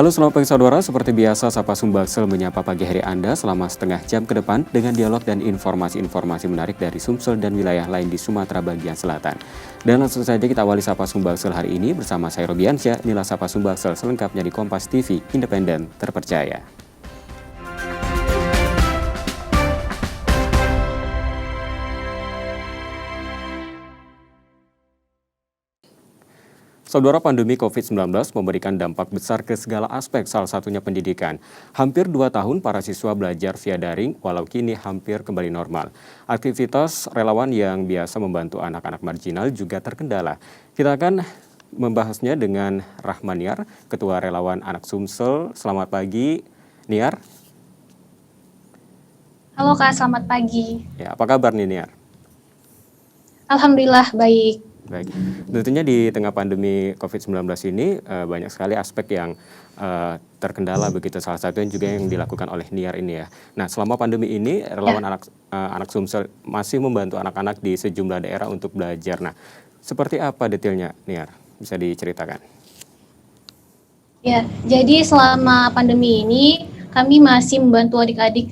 Halo selamat pagi saudara, seperti biasa Sapa Sumbaksel menyapa pagi hari Anda selama setengah jam ke depan dengan dialog dan informasi-informasi menarik dari Sumsel dan wilayah lain di Sumatera bagian selatan. Dan langsung saja kita awali Sapa Sumbaksel hari ini bersama saya Robiansyah, inilah Sapa Sumbaksel selengkapnya di Kompas TV, independen, terpercaya. Saudara, pandemi COVID-19 memberikan dampak besar ke segala aspek, salah satunya pendidikan. Hampir 2 tahun para siswa belajar via daring, walau kini hampir kembali normal. Aktivitas relawan yang biasa membantu anak-anak marginal juga terkendala. Kita akan membahasnya dengan Rahman Niar, Ketua Relawan Anak Sumsel. Selamat pagi, Niar. Halo Kak, selamat pagi. Ya, apa kabar nih, Niar? Alhamdulillah baik. Baik, tentunya di tengah pandemi COVID-19 ini banyak sekali aspek yang terkendala begitu, salah satunya juga yang dilakukan oleh Niar ini ya. Nah, selama pandemi ini relawan anak Sumsel masih membantu anak-anak di sejumlah daerah untuk belajar. Nah, seperti apa detailnya Niar? Bisa diceritakan? Ya, jadi selama pandemi ini kami masih membantu adik-adik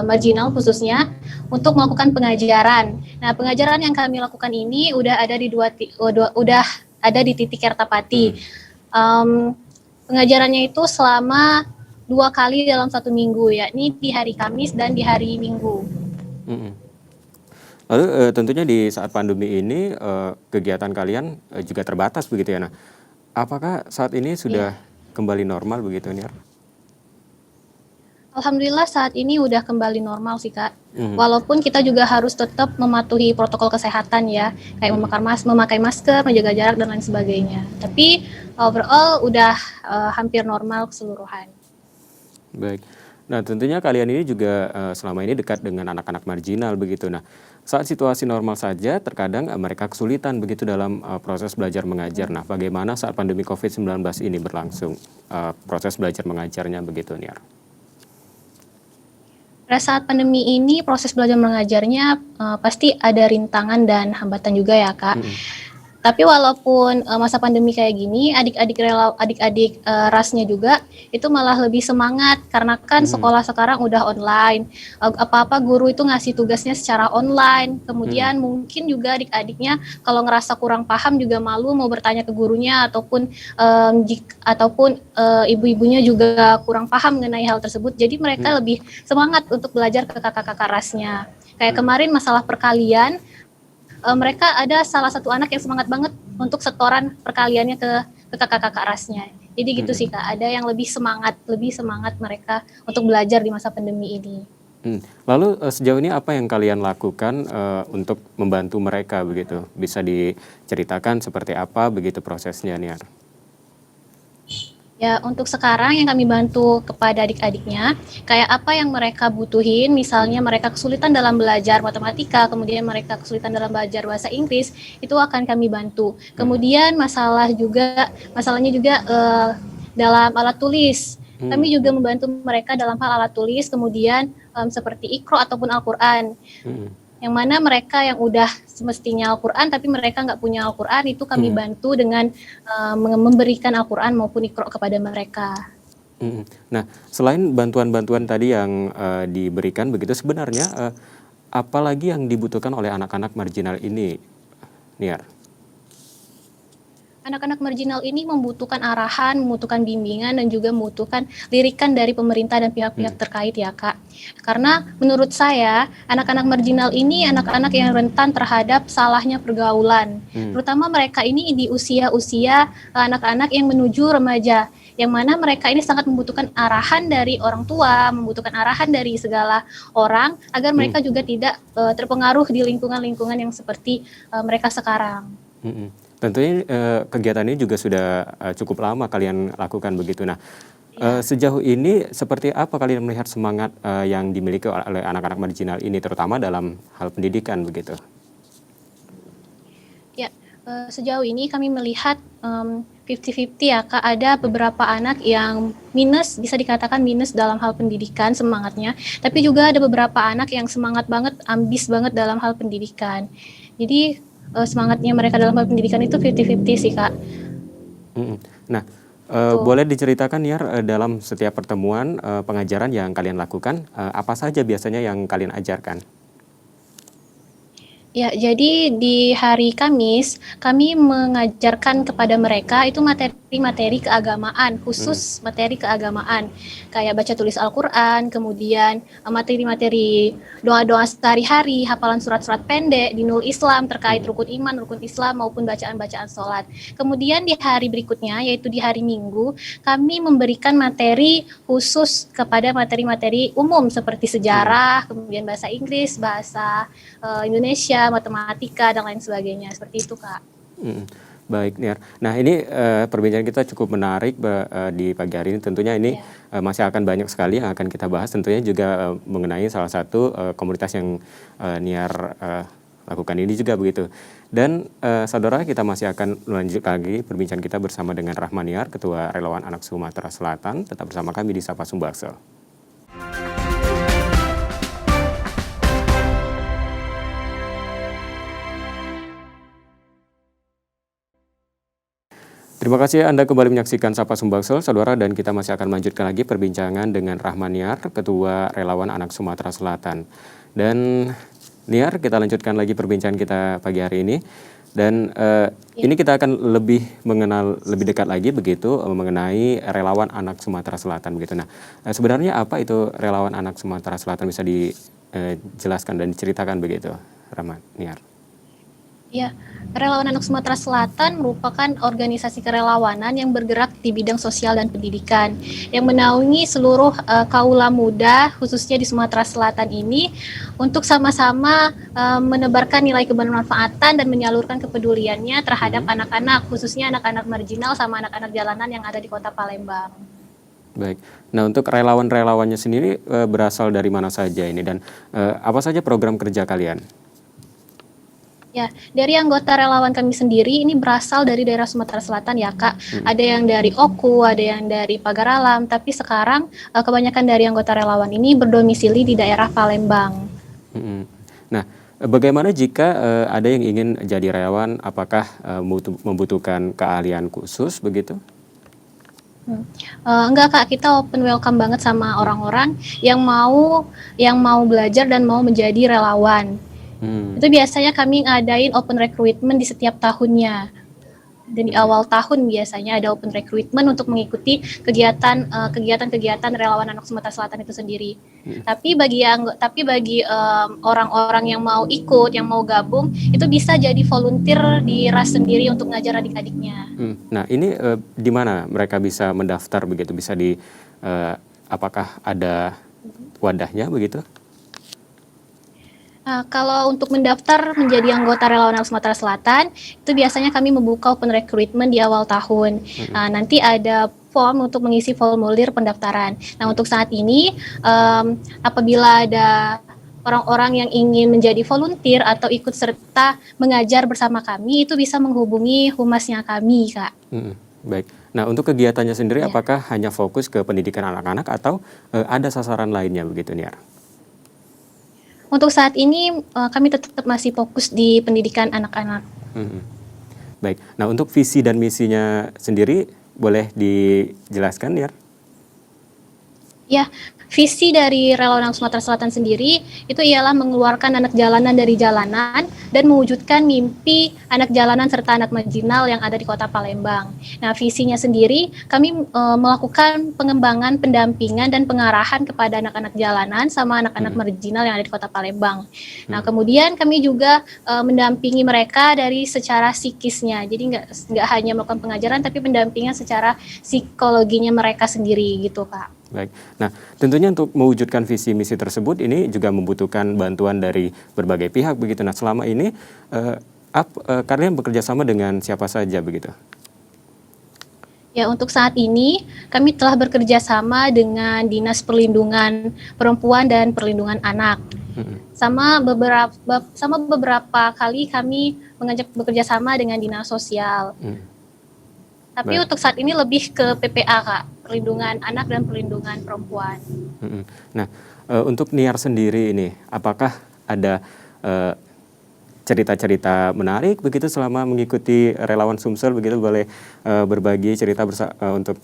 marginal khususnya untuk melakukan pengajaran. Nah, pengajaran yang kami lakukan ini udah ada di titik Kertapati. Pengajarannya itu selama 2 kali dalam 1 minggu, yakni di hari Kamis dan di hari Minggu. Lalu tentunya di saat pandemi ini kegiatan kalian juga terbatas begitu ya. Nah, apakah saat ini sudah kembali normal begitu, Niar? Alhamdulillah saat ini udah kembali normal sih Kak. Walaupun kita juga harus tetap mematuhi protokol kesehatan ya, kayak memakai masker, menjaga jarak dan lain sebagainya. Tapi overall udah hampir normal keseluruhan. Baik. Nah, tentunya kalian ini juga selama ini dekat dengan anak-anak marginal begitu. Nah, saat situasi normal saja terkadang mereka kesulitan begitu dalam proses belajar mengajar. Nah, bagaimana saat pandemi COVID-19 ini berlangsung proses belajar mengajarnya begitu, Niar? Pada saat pandemi ini proses belajar mengajarnya pasti ada rintangan dan hambatan juga ya Kak. Tapi walaupun masa pandemi kayak gini, adik-adik rasnya juga itu malah lebih semangat karena kan sekolah sekarang udah online. Apa-apa guru itu ngasih tugasnya secara online. Kemudian mungkin juga adik-adiknya kalau ngerasa kurang paham juga malu mau bertanya ke gurunya ataupun ibu-ibunya juga kurang paham mengenai hal tersebut. Jadi mereka lebih semangat untuk belajar ke kakak-kakak rasnya. Kayak kemarin masalah perkalian, mereka ada salah satu anak yang semangat banget untuk setoran perkaliannya ke kakak-kakak rasnya. Jadi gitu sih Kak, ada yang lebih semangat mereka untuk belajar di masa pandemi ini. Lalu sejauh ini apa yang kalian lakukan untuk membantu mereka begitu? Bisa diceritakan seperti apa begitu prosesnya, Niar? Ya, untuk sekarang yang kami bantu kepada adik-adiknya, kayak apa yang mereka butuhin, misalnya mereka kesulitan dalam belajar matematika, kemudian mereka kesulitan dalam belajar bahasa Inggris, itu akan kami bantu. Kemudian masalahnya juga dalam alat tulis. Kami juga membantu mereka dalam hal alat tulis, kemudian seperti Iqra ataupun Al-Quran. Yang mana mereka yang udah semestinya Al-Quran tapi mereka nggak punya Al-Quran, itu kami bantu dengan memberikan Al-Quran maupun Iqra kepada mereka. Nah, selain bantuan-bantuan tadi yang diberikan begitu, sebenarnya apa lagi yang dibutuhkan oleh anak-anak marginal ini, Niar? Anak-anak marginal ini membutuhkan arahan, membutuhkan bimbingan, dan juga membutuhkan lirikan dari pemerintah dan pihak-pihak terkait ya Kak. Karena menurut saya, anak-anak marginal ini anak-anak yang rentan terhadap salahnya pergaulan. Terutama mereka ini di usia-usia anak-anak yang menuju remaja, yang mana mereka ini sangat membutuhkan arahan dari orang tua, membutuhkan arahan dari segala orang, agar mereka juga tidak terpengaruh di lingkungan-lingkungan yang seperti mereka sekarang. Tentunya kegiatan ini juga sudah cukup lama kalian lakukan begitu. Nah, sejauh ini seperti apa kalian melihat semangat yang dimiliki oleh anak-anak marginal ini, terutama dalam hal pendidikan begitu? Ya, sejauh ini kami melihat 50-50 ya Kak, ada beberapa anak yang minus, bisa dikatakan minus dalam hal pendidikan semangatnya, tapi juga ada beberapa anak yang semangat banget, ambis banget dalam hal pendidikan. Jadi semangatnya mereka dalam hal pendidikan itu 50-50 sih Kak. Nah, Betul. Boleh diceritakan Niar, dalam setiap pertemuan, pengajaran yang kalian lakukan, apa saja biasanya yang kalian ajarkan? Ya, jadi di hari Kamis, kami mengajarkan kepada mereka itu materi-materi keagamaan, Mhm, khusus materi keagamaan. Kayak baca tulis Al-Quran, kemudian materi-materi doa-doa sehari-hari, hafalan surat-surat pendek, dinul Islam terkait mhm, rukun iman, rukun Islam, maupun bacaan-bacaan sholat. Kemudian di hari berikutnya, yaitu di hari Minggu, kami memberikan materi khusus kepada materi-materi umum seperti mhm, sejarah, kemudian bahasa Inggris, bahasa Indonesia, matematika, dan lain sebagainya. Seperti itu, Kak. mhm. Baik Niar. Nah ini, perbincangan kita cukup menarik di pagi hari ini. Tentunya ini, Ya. masih akan banyak sekali yang akan kita bahas. Tentunya juga, mengenai salah satu, komunitas yang, Niar, lakukan ini juga begitu. Dan, saudara kita masih akan lanjut lagi perbincangan kita bersama dengan Rahman Niar, Ketua Relawan Anak Sumatera Selatan. Tetap bersama kami di Sapa Sumbaksel. Terima kasih Anda kembali menyaksikan Sapa Sumbaksel, saudara, dan kita masih akan melanjutkan lagi perbincangan dengan Rahman Niar, Ketua Relawan Anak Sumatera Selatan. Dan Niar, kita lanjutkan lagi perbincangan kita pagi hari ini. Dan Ya. ini kita akan lebih mengenal lebih dekat lagi begitu, mengenai relawan anak Sumatera Selatan begitu. Nah, sebenarnya apa itu relawan anak Sumatera Selatan, bisa dijelaskan dan diceritakan begitu, Rahman Niar? Ya, Relawan Anak Sumatera Selatan merupakan organisasi kerelawanan yang bergerak di bidang sosial dan pendidikan, yang menaungi seluruh kaula muda, khususnya di Sumatera Selatan ini, untuk sama-sama menebarkan nilai kebermanfaatan dan menyalurkan kepeduliannya terhadap Mhm. anak-anak, khususnya anak-anak marginal sama anak-anak jalanan yang ada di Kota Palembang. Baik. Nah, untuk relawan-relawannya sendiri, berasal dari mana saja ini dan, apa saja program kerja kalian? Ya, dari anggota relawan kami sendiri ini berasal dari daerah Sumatera Selatan ya, Kak. Mhm, Ada yang dari Oku, ada yang dari Pagaralam, tapi sekarang kebanyakan dari anggota relawan ini berdomisili di daerah Palembang. mhm. Nah, bagaimana jika, ada yang ingin jadi relawan, apakah, membutuhkan keahlian khusus begitu? Hmm. Enggak, Kak, kita open welcome banget sama Mhm, orang-orang yang mau belajar dan mau menjadi relawan. mmm, Itu biasanya kami ngadain open recruitment di setiap tahunnya. Dan di mhm, awal tahun biasanya ada open recruitment untuk mengikuti kegiatan-kegiatan relawan anak Sumatera Selatan itu sendiri. mhm, Tapi bagi orang-orang yang mau ikut, yang mau gabung, itu bisa jadi volunteer di RAS sendiri untuk ngajar adik-adiknya. mhm. Nah, ini, di mana mereka bisa mendaftar begitu? Bisa apakah ada wadahnya begitu? Nah, kalau untuk mendaftar menjadi anggota Relawan Anak Sumatera Selatan, itu biasanya kami membuka open recruitment di awal tahun. Mhm, Nanti ada form untuk mengisi formulir pendaftaran. Nah, mhm, untuk saat ini, apabila ada orang-orang yang ingin menjadi volunteer atau ikut serta mengajar bersama kami, itu bisa menghubungi humasnya kami, Kak. mhm. Baik. Nah, untuk kegiatannya sendiri Ya. apakah hanya fokus ke pendidikan anak-anak atau, ada sasaran lainnya begitu, Niar? Untuk saat ini, kami tetap masih fokus di pendidikan anak-anak. Mhm. Baik. Nah, untuk visi dan misinya sendiri boleh dijelaskan, Niar? Ya, visi dari Relawan Sumatera Selatan sendiri itu ialah mengeluarkan anak jalanan dari jalanan dan mewujudkan mimpi anak jalanan serta anak marginal yang ada di Kota Palembang. Nah, visinya sendiri kami melakukan pengembangan, pendampingan dan pengarahan kepada anak-anak jalanan sama anak-anak Mhm, marginal yang ada di Kota Palembang. Nah, mhm, kemudian kami juga mendampingi mereka dari secara psikisnya. Jadi nggak hanya melakukan pengajaran tapi pendampingan secara psikologinya mereka sendiri gitu, Kak. baik. Nah, tentunya untuk mewujudkan visi misi tersebut ini juga membutuhkan bantuan dari berbagai pihak begitu. Nah, selama ini, eee, kalian bekerja sama dengan siapa saja begitu? Ya, untuk saat ini kami telah bekerja sama dengan Dinas Perlindungan Perempuan dan Perlindungan Anak. Mhm, Sama beberapa kali kami mengajak bekerja sama dengan Dinas Sosial. mhm, Tapi baik, untuk saat ini lebih ke PPA, Kak, Perlindungan Anak dan Perlindungan Perempuan. mhm. Nah, untuk Niar sendiri ini, apakah ada, cerita-cerita menarik begitu selama mengikuti relawan Sumsel begitu, boleh berbagi cerita untuk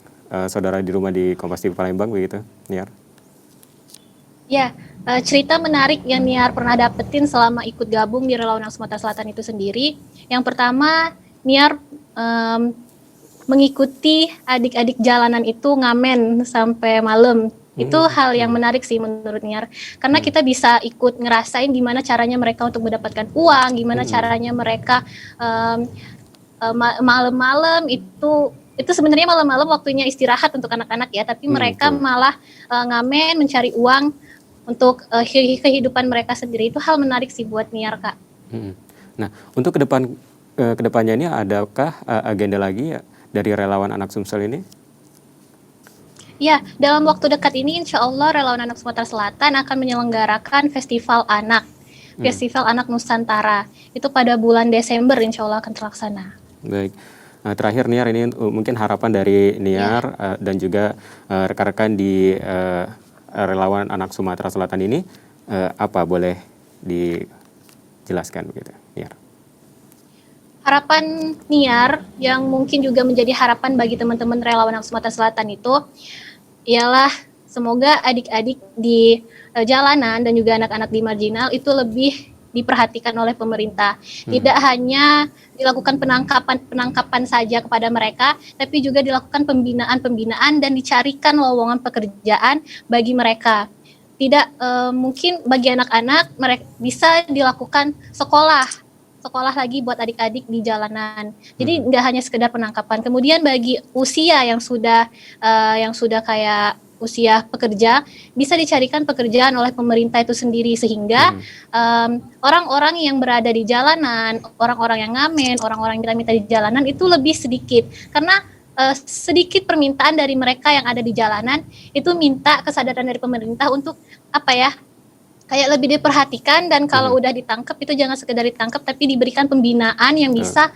saudara di rumah di Kompas TV Palembang begitu, Niar? Ya, cerita menarik yang Niar pernah dapetin selama ikut gabung di Relawan Anak Sumatera Selatan itu sendiri. Yang pertama, Niar mengikuti adik-adik jalanan itu ngamen sampai malam. Itu hal yang menarik sih menurut Niar. Karena kita bisa ikut ngerasain gimana caranya mereka untuk mendapatkan uang, gimana caranya mereka malam-malam itu sebenarnya malam-malam waktunya istirahat untuk anak-anak ya, tapi mereka malah ngamen mencari uang untuk kehidupan mereka sendiri. Itu hal menarik sih buat Niar, Kak. Nah, untuk kedepannya ini adakah agenda lagi ya dari relawan anak Sumsel ini? Ya, dalam waktu dekat ini insya Allah Relawan Anak Sumatera Selatan akan menyelenggarakan Festival Anak. Festival Anak Nusantara. Itu pada bulan Desember insya Allah akan terlaksana. Baik. Nah, terakhir Niar, ini mungkin harapan dari Niar dan juga rekan-rekan di Relawan Anak Sumatera Selatan ini apa, boleh dijelaskan begitu, Niar? Harapan Niar yang mungkin juga menjadi harapan bagi teman-teman Relawan Anak Sumatera Selatan itu ialah semoga adik-adik di jalanan dan juga anak-anak di marginal itu lebih diperhatikan oleh pemerintah. Tidak hanya dilakukan penangkapan saja kepada mereka, tapi juga dilakukan pembinaan dan dicarikan lowongan pekerjaan bagi mereka. Tidak mungkin bagi anak-anak mereka bisa dilakukan sekolah lagi buat adik-adik di jalanan. Jadi nggak hanya sekedar penangkapan. Kemudian bagi usia yang sudah kayak usia pekerja, bisa dicarikan pekerjaan oleh pemerintah itu sendiri, sehingga orang-orang yang berada di jalanan, orang-orang yang ngamen, orang-orang yang minta di jalanan itu lebih sedikit. Karena sedikit permintaan dari mereka yang ada di jalanan itu minta kesadaran dari pemerintah untuk kayak lebih diperhatikan, dan kalau udah ditangkap itu jangan sekedar ditangkap tapi diberikan pembinaan yang bisa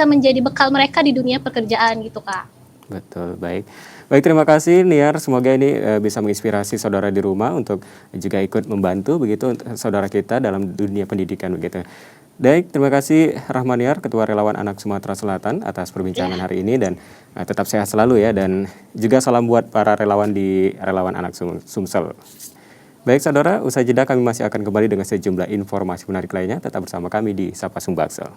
menjadi bekal mereka di dunia pekerjaan gitu, Kak. Betul, baik. Baik, terima kasih Niar. Semoga ini bisa menginspirasi saudara di rumah untuk juga ikut membantu begitu saudara kita dalam dunia pendidikan begitu. Baik, terima kasih Rahman Niar, Ketua Relawan Anak Sumatera Selatan atas perbincangan hari ini, dan tetap sehat selalu ya, dan juga salam buat para relawan di Relawan Anak Sumsel. Baik saudara, usai jeda kami masih akan kembali dengan sejumlah informasi menarik lainnya. Tetap bersama kami di Sapa Sumbaksel.